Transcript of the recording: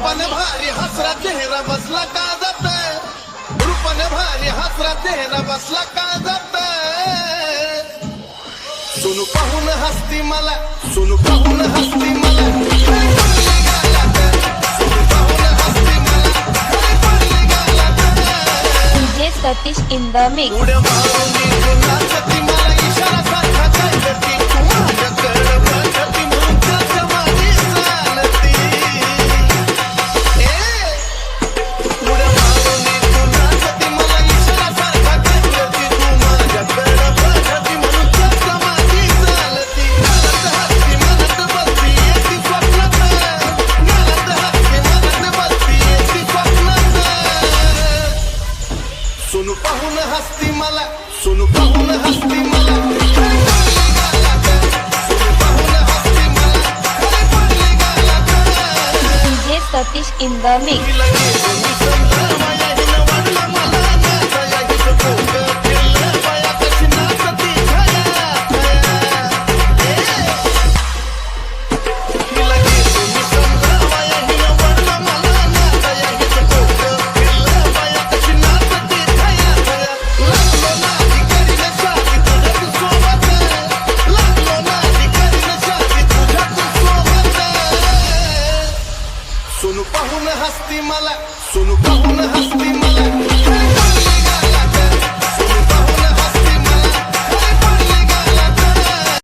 रूपाने भारी हसरा चेहरा बसला का जात, रूपाने भारी हसरा चेहरा बसला का जात. सोनू पाहून हसती मला, सोनू पाहून हसती मला, पडली गालात. सोनू पाहून हसती मला, पडली गालात. DJ Satish in the mix. उड्या मारून तू नाचती मला इशारा सारखा काय करती तू माझ्याकडं बघती म्हणून त्याच्या माझी चालती. उड्या मारून तू नाचती मला इशारा सारखा काय करती तू माझ्याकडं बघती म्हणून त्याच्या माझी चालती. मनात हसती मनात बसती येती स्वप्नात, मनात हसती मनात बसती येती स्वप्नात. सोनू पाहून हसती मला, सोनू पाहून हसती मला, पडली गालात. सोनू पाहून हसती मला, पडली गालात. DJ Satish in the mix. तिला गेलो मी समजा माया हिनं वाढलं मला नाचाया, हिचं डोकं फिरलं बाया कशी नाचती छाया छाया. तिला गेलो मी समजा माया हिनं वाढलं मला नाचाया, हिचं डोकं फिरलं बाया कशी नाचती छाया छाया. लागलो ना अधिकारीनं शादी तुझ्याच सोबत, लागलो ना अधिकारीनं शादी तुझ्याच सोबत. सोनू पाहून हसती मला, सोनू पाहून हसती मला.